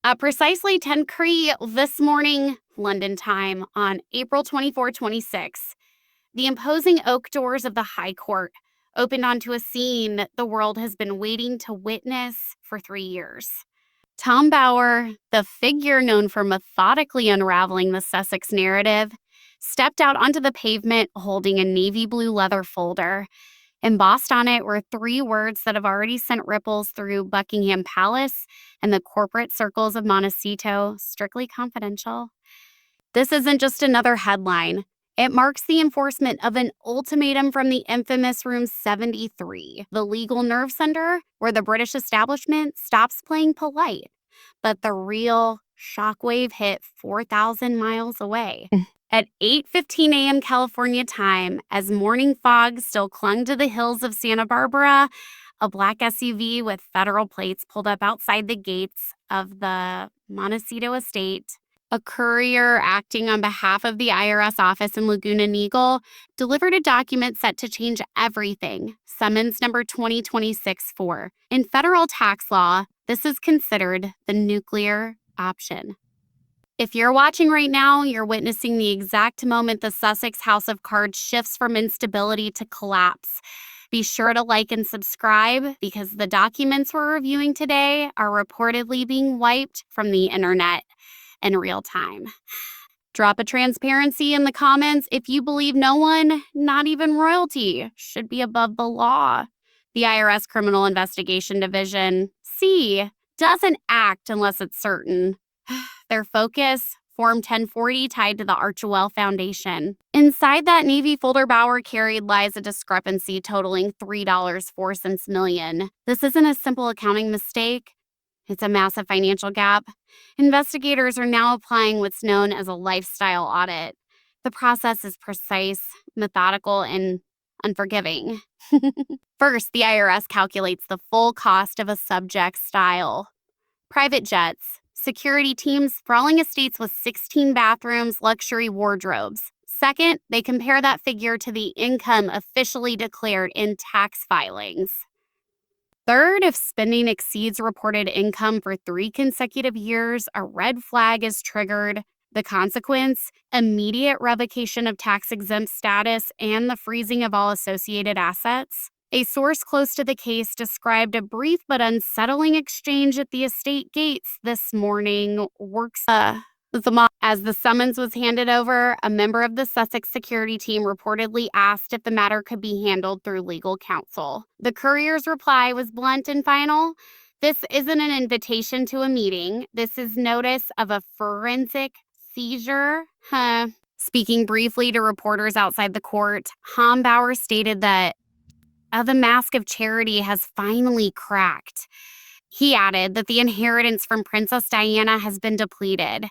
At precisely 10:03 this morning, London time, on April 24, 26, the imposing oak doors of the High Court opened onto a scene the world has been waiting to witness for 3 years. Tom Bower, the figure known for methodically unraveling the Sussex narrative, stepped out onto the pavement holding a navy blue leather folder. Embossed on it were 3 words that have already sent ripples through Buckingham Palace and the corporate circles of Montecito: strictly confidential. This isn't just another headline. It marks the enforcement of an ultimatum from the infamous Room 73, the legal nerve center where the British establishment stops playing polite. But the real shockwave hit 4,000 miles away. At 8:15 a.m. California time, as morning fog still clung to the hills of Santa Barbara, a black SUV with federal plates pulled up outside the gates of the Montecito estate. A courier acting on behalf of the IRS office in Laguna Niguel delivered a document set to change everything, summons number 2026-4. In federal tax law, this is considered the nuclear option. If you're watching right now, you're witnessing the exact moment the Sussex House of Cards shifts from instability to collapse. Be sure to like and subscribe because the documents we're reviewing today are reportedly being wiped from the internet in real time. Drop a transparency in the comments if you believe no one, not even royalty, should be above the law. The IRS Criminal Investigation Division, C, doesn't act unless it's certain. Their focus, Form 1040 tied to the Archewell Foundation. Inside that navy folder Bower carried lies a discrepancy totaling $3.04 million. This isn't a simple accounting mistake. It's a massive financial gap. Investigators are now applying what's known as a lifestyle audit. The process is precise, methodical, and unforgiving. First, the IRS calculates the full cost of a subject's style. Private jets, security teams, sprawling estates with 16 bathrooms, luxury wardrobes. Second, they compare that figure to the income officially declared in tax filings. Third, if spending exceeds reported income for 3 consecutive years, a red flag is triggered. The consequence, immediate revocation of tax-exempt status and the freezing of all associated assets. A source close to the case described a brief but unsettling exchange at the estate gates this morning. As the summons was handed over, a member of the Sussex security team reportedly asked if the matter could be handled through legal counsel. The courier's reply was blunt and final. This isn't an invitation to a meeting. This is notice of a forensic seizure. Speaking briefly to reporters outside the court, Tom Bower stated that the mask of charity has finally cracked. He added that the inheritance from Princess Diana has been depleted,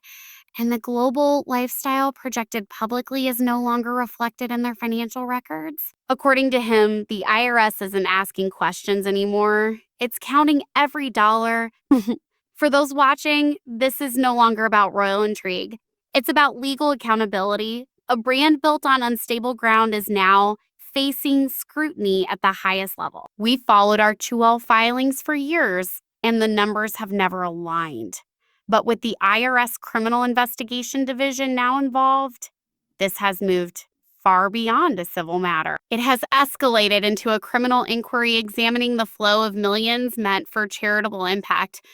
and the global lifestyle projected publicly is no longer reflected in their financial records. According to him, the IRS isn't asking questions anymore. It's counting every dollar. For those watching, this is no longer about royal intrigue. It's about legal accountability. A brand built on unstable ground is now facing scrutiny at the highest level. We followed Archewell filings for years, and the numbers have never aligned. But with the IRS Criminal Investigation Division now involved, this has moved far beyond a civil matter. It has escalated into a criminal inquiry examining the flow of millions meant for charitable impact.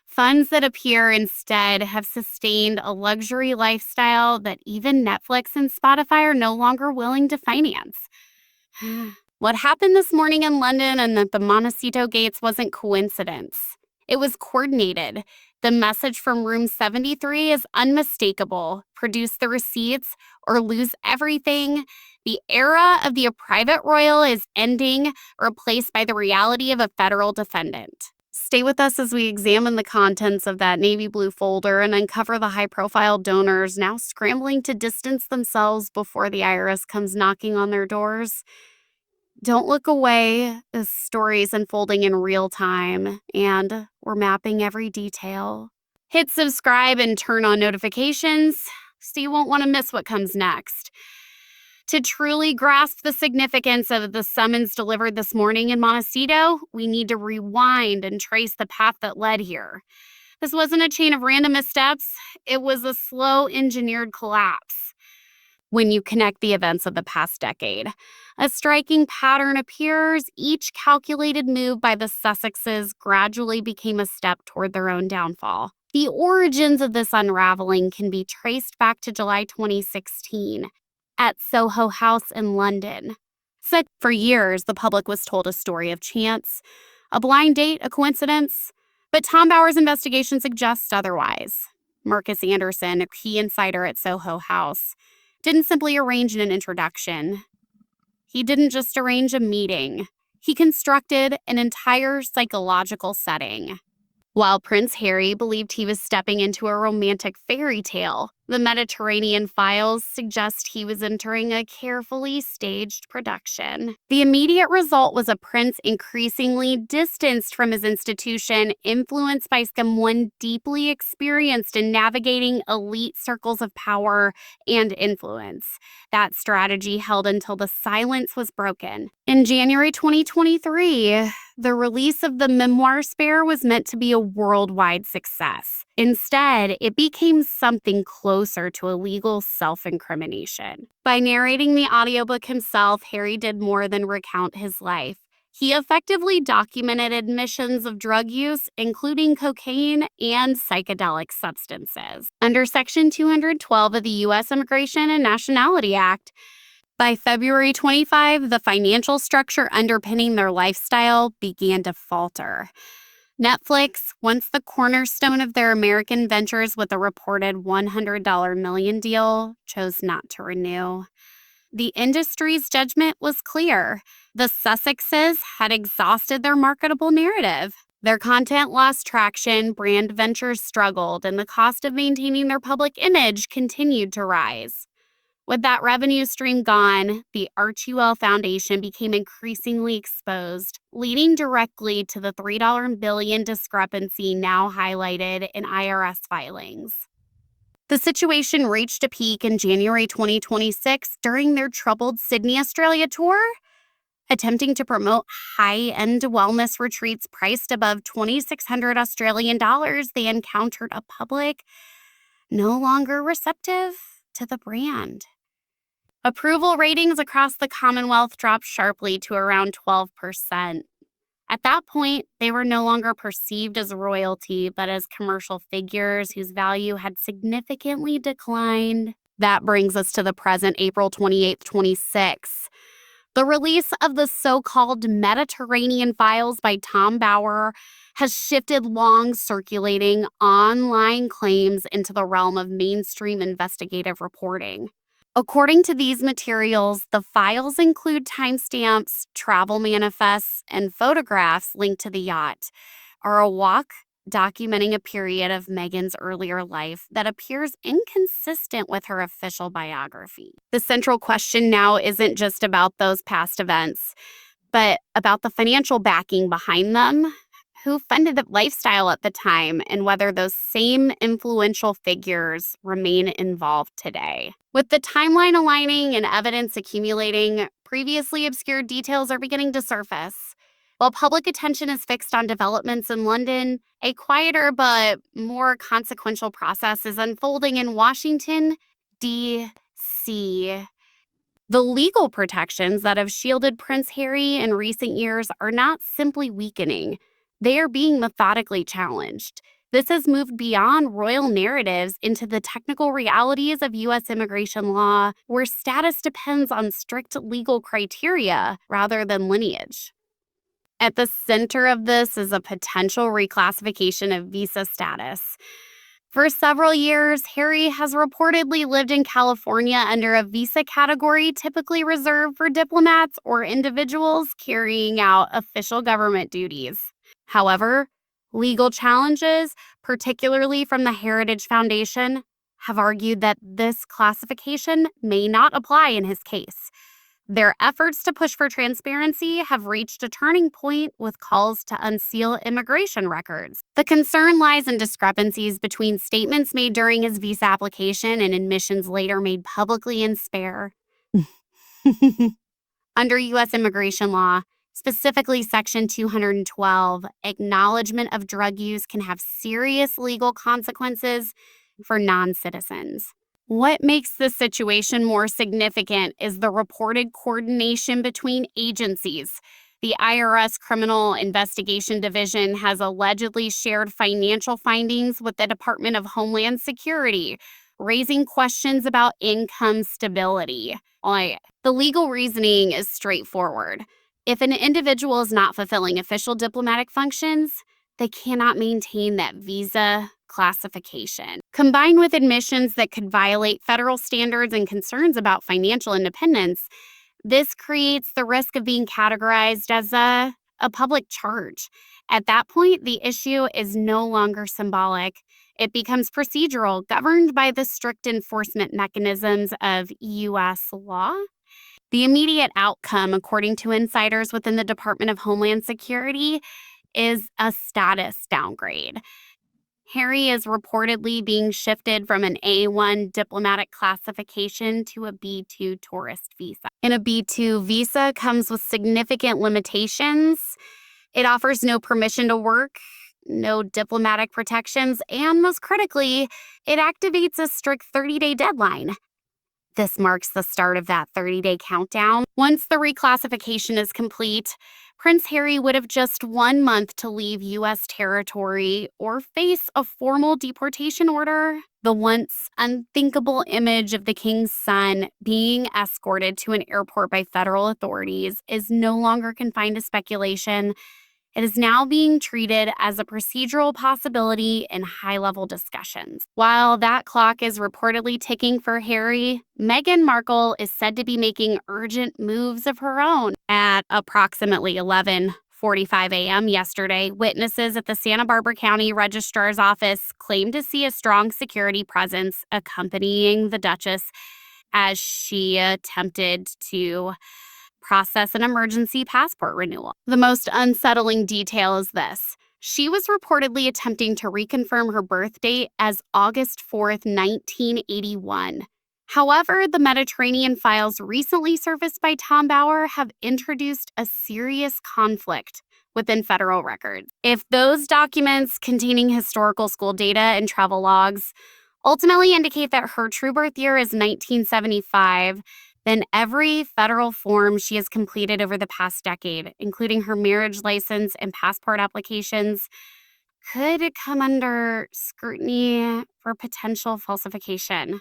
Funds that appear instead have sustained a luxury lifestyle that even Netflix and Spotify are no longer willing to finance. What happened this morning in London and at the Montecito gates wasn't coincidence. It was coordinated. The message from Room 73 is unmistakable. Produce the receipts or lose everything. The era of the private royal is ending, replaced by the reality of a federal defendant. Stay with us as we examine the contents of that navy blue folder and uncover the high-profile donors now scrambling to distance themselves before the IRS comes knocking on their doors. Don't look away. This story is unfolding in real time, and we're mapping every detail. Hit subscribe and turn on notifications so you won't want to miss what comes next. To truly grasp the significance of the summons delivered this morning in Montecito, we need to rewind and trace the path that led here. This wasn't a chain of random missteps, it was a slow engineered collapse. When you connect the events of the past decade, a striking pattern appears. Each calculated move by the Sussexes gradually became a step toward their own downfall. The origins of this unraveling can be traced back to July 2016 at Soho House in London. For years, the public was told a story of chance, a blind date, a coincidence, but Tom Bower's investigation suggests otherwise. Marcus Anderson, a key insider at Soho House, didn't simply arrange an introduction. He didn't just arrange a meeting. He constructed an entire psychological setting. While Prince Harry believed he was stepping into a romantic fairy tale, the Mediterranean files suggest he was entering a carefully staged production. The immediate result was a prince increasingly distanced from his institution, influenced by someone deeply experienced in navigating elite circles of power and influence. That strategy held until the silence was broken. In January 2023, the release of the memoir Spare was meant to be a worldwide success. Instead, it became something closer to illegal self-incrimination. By narrating the audiobook himself, Harry did more than recount his life. He effectively documented admissions of drug use, including cocaine and psychedelic substances. Under Section 212 of the U.S. Immigration and Nationality Act, by February 25, the financial structure underpinning their lifestyle began to falter. Netflix, once the cornerstone of their American ventures with a reported $100 million deal, chose not to renew. The industry's judgment was clear. The Sussexes had exhausted their marketable narrative. Their content lost traction, brand ventures struggled, and the cost of maintaining their public image continued to rise. With that revenue stream gone, the Archewell Foundation became increasingly exposed, leading directly to the $3 billion discrepancy now highlighted in IRS filings. The situation reached a peak in January 2026 during their troubled Sydney, Australia tour. Attempting to promote high-end wellness retreats priced above $2,600 Australian dollars, they encountered a public no longer receptive to the brand. Approval ratings across the Commonwealth dropped sharply to around 12%. At that point, they were no longer perceived as royalty, but as commercial figures whose value had significantly declined. That brings us to the present April 28, 26. The release of the so-called Mediterranean files by Tom Bower has shifted long circulating online claims into the realm of mainstream investigative reporting. According to these materials, the files include timestamps, travel manifests, and photographs linked to the yacht, or a walk documenting a period of Meghan's earlier life that appears inconsistent with her official biography. The central question now isn't just about those past events, but about the financial backing behind them, who funded the lifestyle at the time, and whether those same influential figures remain involved today. With the timeline aligning and evidence accumulating, previously obscured details are beginning to surface. While public attention is fixed on developments in London, a quieter but more consequential process is unfolding in Washington, D.C. The legal protections that have shielded Prince Harry in recent years are not simply weakening. They are being methodically challenged. This has moved beyond royal narratives into the technical realities of U.S. immigration law, where status depends on strict legal criteria rather than lineage. At the center of this is a potential reclassification of visa status. For several years, Harry has reportedly lived in California under a visa category typically reserved for diplomats or individuals carrying out official government duties. However, legal challenges, particularly from the Heritage Foundation, have argued that this classification may not apply in his case. Their efforts to push for transparency have reached a turning point with calls to unseal immigration records. The concern lies in discrepancies between statements made during his visa application and admissions later made publicly in Spare. Under U.S. immigration law, Specifically, Section 212, acknowledgement of drug use can have serious legal consequences for non-citizens. What makes this situation more significant is the reported coordination between agencies. The IRS Criminal Investigation Division has allegedly shared financial findings with the Department of Homeland Security, raising questions about income stability. The legal reasoning is straightforward. If an individual is not fulfilling official diplomatic functions, they cannot maintain that visa classification. Combined with admissions that could violate federal standards and concerns about financial independence, this creates the risk of being categorized as a public charge. At that point, the issue is no longer symbolic. It becomes procedural, governed by the strict enforcement mechanisms of U.S. law. The immediate outcome, according to insiders within the Department of Homeland Security, is a status downgrade. Harry is reportedly being shifted from an A1 diplomatic classification to a B2 tourist visa. And a B2 visa comes with significant limitations. It offers no permission to work, no diplomatic protections, and most critically, it activates a strict 30-day deadline. This marks the start of that 30-day countdown. Once the reclassification is complete, Prince Harry would have just 1 month to leave U.S. territory or face a formal deportation order. The once unthinkable image of the king's son being escorted to an airport by federal authorities is no longer confined to speculation. It is now being treated as a procedural possibility in high-level discussions. While that clock is reportedly ticking for Harry, Meghan Markle is said to be making urgent moves of her own. At approximately 11:45 a.m. yesterday, witnesses at the Santa Barbara County Registrar's Office claimed to see a strong security presence accompanying the Duchess as she attempted to process an emergency passport renewal. The most unsettling detail is this. She was reportedly attempting to reconfirm her birth date as August 4th, 1981. However, the Mediterranean files recently surfaced by Tom Bauer have introduced a serious conflict within federal records. If those documents containing historical school data and travel logs ultimately indicate that her true birth year is 1975, then every federal form she has completed over the past decade, including her marriage license and passport applications, could come under scrutiny for potential falsification.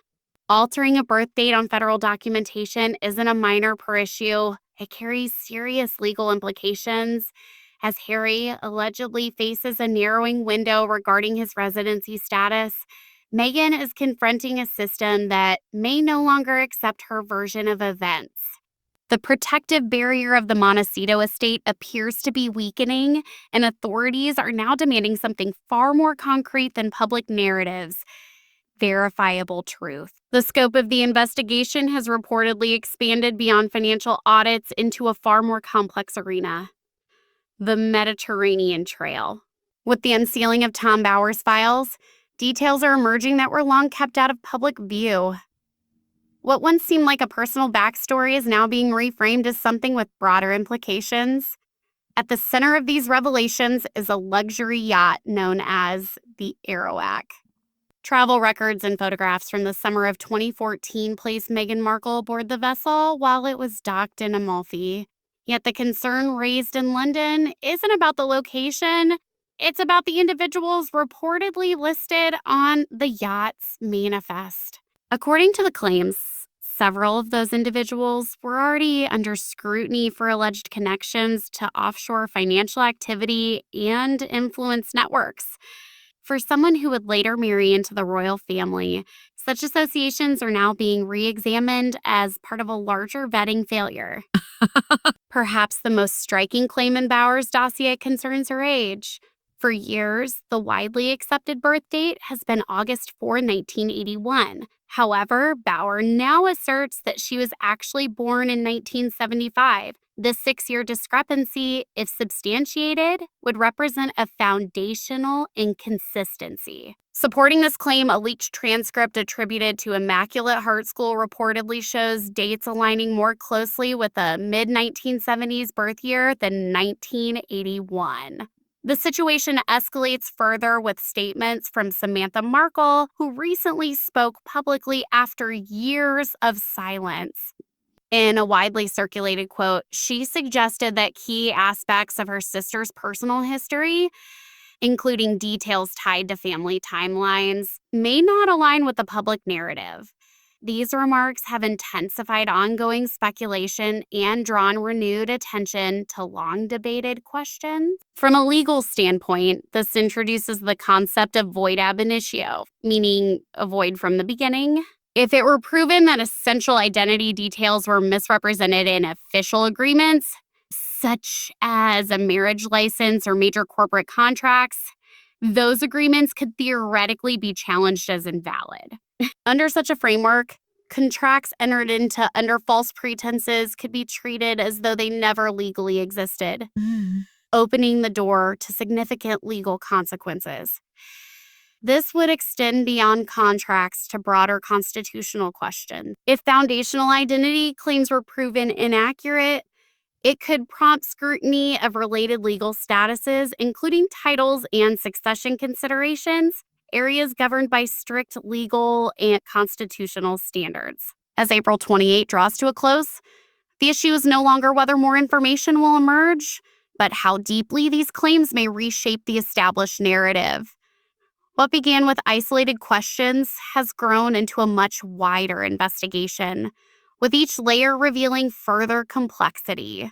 Altering a birth date on federal documentation isn't a minor per issue. It carries serious legal implications, as Harry allegedly faces a narrowing window regarding his residency status. Meghan is confronting a system that may no longer accept her version of events. The protective barrier of the Montecito estate appears to be weakening, and authorities are now demanding something far more concrete than public narratives: verifiable truth. The scope of the investigation has reportedly expanded beyond financial audits into a far more complex arena: the Mediterranean Trail. With the unsealing of Tom Bauer's files, details are emerging that were long kept out of public view. What once seemed like a personal backstory is now being reframed as something with broader implications. At the center of these revelations is a luxury yacht known as the Arawak. Travel records and photographs from the summer of 2014 placed Meghan Markle aboard the vessel while it was docked in Amalfi. Yet the concern raised in London isn't about the location. It's about the individuals reportedly listed on the yacht's manifest. According to the claims, several of those individuals were already under scrutiny for alleged connections to offshore financial activity and influence networks. For someone who would later marry into the royal family, such associations are now being re-examined as part of a larger vetting failure. Perhaps the most striking claim in Bauer's dossier concerns her age. For years, the widely accepted birth date has been August 4, 1981. However, Bauer now asserts that she was actually born in 1975. This 6-year discrepancy, if substantiated, would represent a foundational inconsistency. Supporting this claim, a leaked transcript attributed to Immaculate Heart School reportedly shows dates aligning more closely with a mid-1970s birth year than 1981. The situation escalates further with statements from Samantha Markle, who recently spoke publicly after years of silence. In a widely circulated quote, she suggested that key aspects of her sister's personal history, including details tied to family timelines, may not align with the public narrative. These remarks have intensified ongoing speculation and drawn renewed attention to long-debated questions. From a legal standpoint, this introduces the concept of void ab initio, meaning a void from the beginning. If it were proven that essential identity details were misrepresented in official agreements, such as a marriage license or major corporate contracts, those agreements could theoretically be challenged as invalid. Under such a framework, contracts entered into under false pretenses could be treated as though they never legally existed, opening the door to significant legal consequences. This would extend beyond contracts to broader constitutional questions. If foundational identity claims were proven inaccurate, it could prompt scrutiny of related legal statuses, including titles and succession considerations, areas governed by strict legal and constitutional standards. As April 28 draws to a close, the issue is no longer whether more information will emerge, but how deeply these claims may reshape the established narrative. What began with isolated questions has grown into a much wider investigation, with each layer revealing further complexity.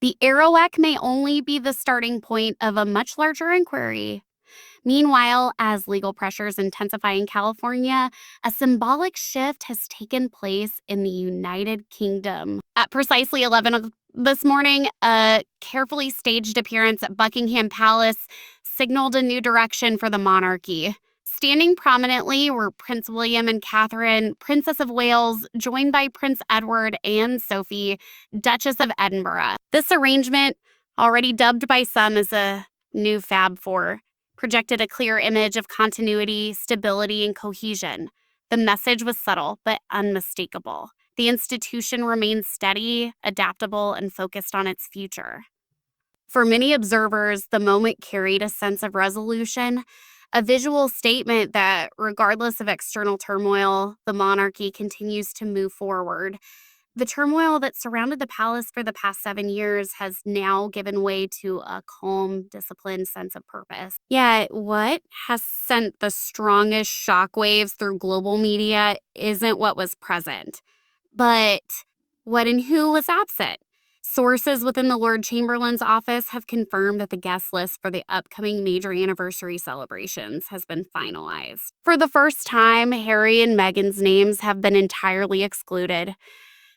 The AROEC may only be the starting point of a much larger inquiry. Meanwhile, as legal pressures intensify in California, a symbolic shift has taken place in the United Kingdom. At precisely 11 this morning, a carefully staged appearance at Buckingham Palace signaled a new direction for the monarchy. Standing prominently were Prince William and Catherine, Princess of Wales, joined by Prince Edward and Sophie, Duchess of Edinburgh. This arrangement, already dubbed by some as a new Fab Four, projected a clear image of continuity, stability, and cohesion. The message was subtle but unmistakable. The institution remained steady, adaptable, and focused on its future. For many observers, the moment carried a sense of resolution, a visual statement that, regardless of external turmoil, the monarchy continues to move forward. The turmoil that surrounded the palace for the past 7 years has now given way to a calm, disciplined sense of purpose. Yet, what has sent the strongest shockwaves through global media isn't what was present, but what and who was absent. Sources within the Lord Chamberlain's office have confirmed that the guest list for the upcoming major anniversary celebrations has been finalized. For the first time, Harry and Meghan's names have been entirely excluded.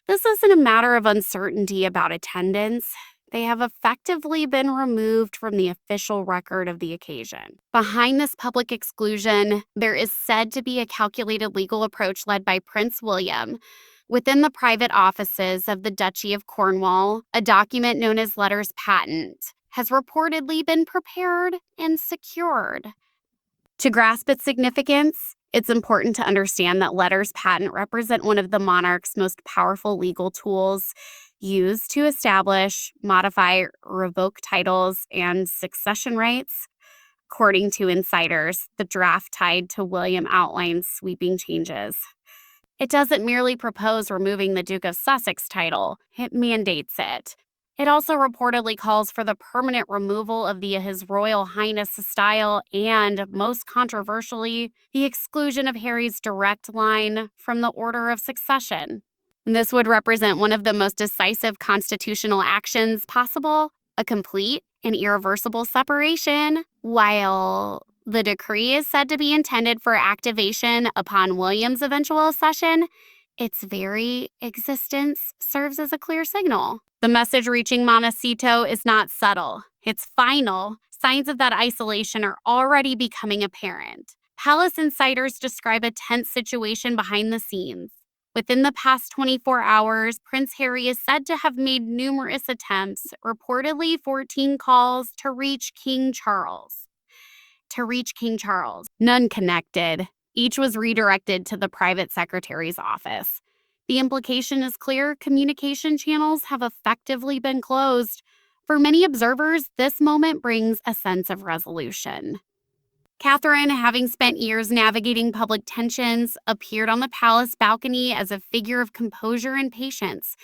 This isn't a matter of uncertainty about attendance. They have effectively been removed from the official record of the occasion. Behind this public exclusion, there is said to be a calculated legal approach led by Prince William. Within the private offices of the Duchy of Cornwall, a document known as letters patent has reportedly been prepared and secured. To grasp its significance, it's important to understand that letters patent represent one of the monarch's most powerful legal tools used to establish, modify, revoke titles, and succession rights. According to insiders, the draft tied to William outlines sweeping changes. It doesn't merely propose removing the Duke of Sussex title, it mandates it. It also reportedly calls for the permanent removal of His Royal Highness style and, most controversially, the exclusion of Harry's direct line from the order of succession. This would represent one of the most decisive constitutional actions possible, a complete and irreversible separation, while the decree is said to be intended for activation upon William's eventual accession. Its very existence serves as a clear signal. The message reaching Montecito is not subtle. It's final. Signs of that isolation are already becoming apparent. Palace insiders describe a tense situation behind the scenes. Within the past 24 hours, Prince Harry is said to have made numerous attempts, reportedly 14 calls to reach King Charles. None connected. Each was redirected to the private secretary's office. The implication is clear: communication channels have effectively been closed. For many observers, this moment brings a sense of resolution. Catherine, having spent years navigating public tensions, appeared on the palace balcony as a figure of composure and patience.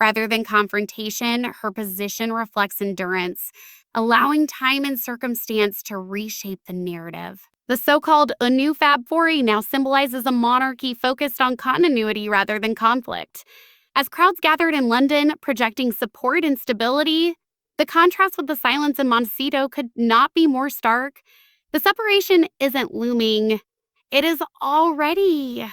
Rather than confrontation, her position reflects endurance, allowing time and circumstance to reshape the narrative. The so-called a new Fab Four now symbolizes a monarchy focused on continuity rather than conflict. As crowds gathered in London, projecting support and stability, the contrast with the silence in Montecito could not be more stark. The separation isn't looming. It is already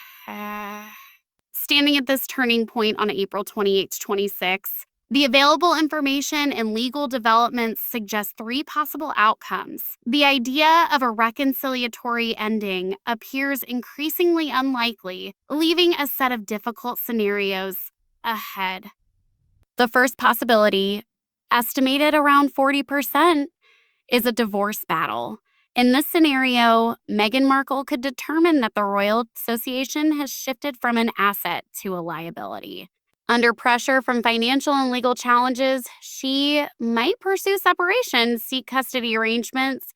standing at this turning point on April 28, 26. The available information and legal developments suggest three possible outcomes. The idea of a reconciliatory ending appears increasingly unlikely, leaving a set of difficult scenarios ahead. The first possibility, estimated around 40%, is a divorce battle. In this scenario, Meghan Markle could determine that the Royal Association has shifted from an asset to a liability. Under pressure from financial and legal challenges, she might pursue separation, seek custody arrangements,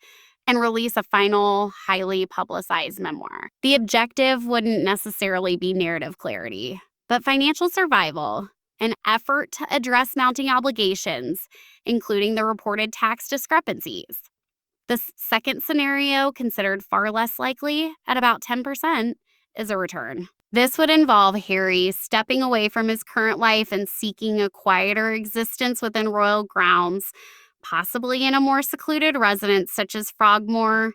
and release a final, highly publicized memoir. The objective wouldn't necessarily be narrative clarity, but financial survival, an effort to address mounting obligations, including the reported tax discrepancies. The second scenario, considered far less likely at about 10%, is a return. This would involve Harry stepping away from his current life and seeking a quieter existence within royal grounds, possibly in a more secluded residence such as Frogmore,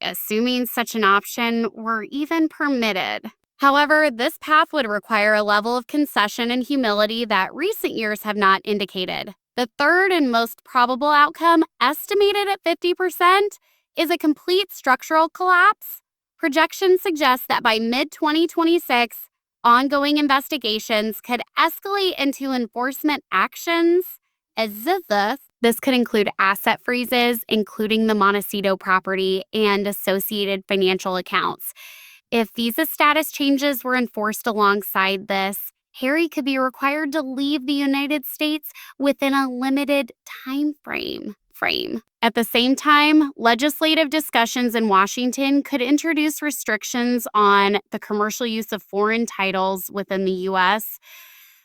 assuming such an option were even permitted. However, this path would require a level of concession and humility that recent years have not indicated. The third and most probable outcome, estimated at 50%, is a complete structural collapse. Projections suggest that by mid-2026, ongoing investigations could escalate into enforcement actions. This could include asset freezes, including the Montecito property and associated financial accounts. If visa status changes were enforced alongside this, Harry could be required to leave the United States within a limited time frame. At the same time, legislative discussions in Washington could introduce restrictions on the commercial use of foreign titles within the U.S.,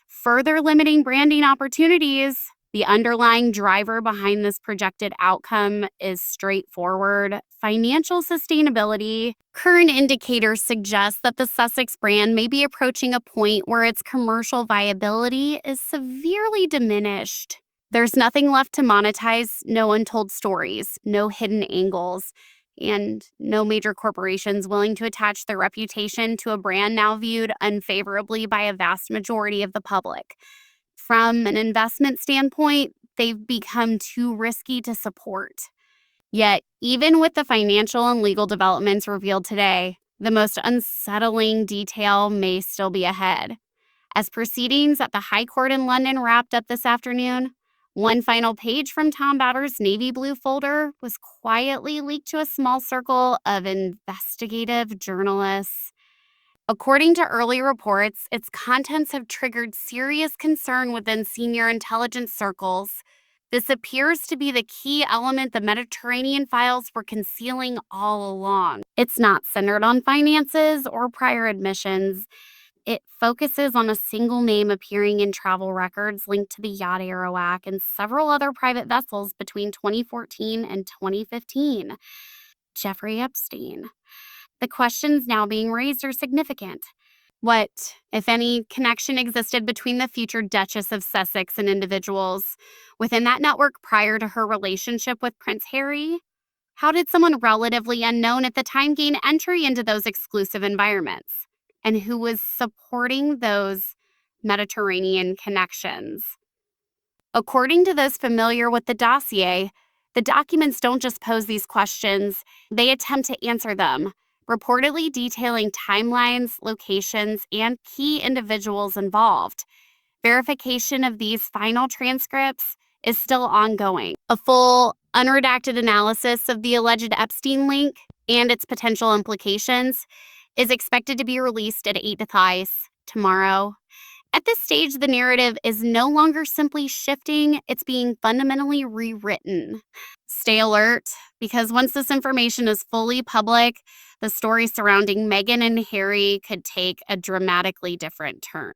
further limiting branding opportunities. The underlying driver behind this projected outcome is straightforward: financial sustainability. Current indicators suggest that the Sussex brand may be approaching a point where its commercial viability is severely diminished. There's nothing left to monetize, no untold stories, no hidden angles, and no major corporations willing to attach their reputation to a brand now viewed unfavorably by a vast majority of the public. From an investment standpoint, they've become too risky to support. Yet, even with the financial and legal developments revealed today, the most unsettling detail may still be ahead. As proceedings at the High Court in London wrapped up this afternoon, one final page from Tom Bowder's navy blue folder was quietly leaked to a small circle of investigative journalists. According to early reports, its contents have triggered serious concern within senior intelligence circles. This appears to be the key element the Mediterranean files were concealing all along. It's not centered on finances or prior admissions. It focuses on a single name appearing in travel records linked to the yacht Arawak and several other private vessels between 2014 and 2015. Jeffrey Epstein. The questions now being raised are significant. What, if any, connection existed between the future Duchess of Sussex and individuals within that network prior to her relationship with Prince Harry? How did someone relatively unknown at the time gain entry into those exclusive environments? And who was supporting those Mediterranean connections? According to those familiar with the dossier, the documents don't just pose these questions, they attempt to answer them. reportedly detailing timelines, locations, and key individuals involved. Verification of these final transcripts is still ongoing. A full, unredacted analysis of the alleged Epstein link and its potential implications is expected to be released at 8 to Thighs tomorrow. At this stage, the narrative is no longer simply shifting, it's being fundamentally rewritten. Stay alert, because once this information is fully public, the story surrounding Meghan and Harry could take a dramatically different turn.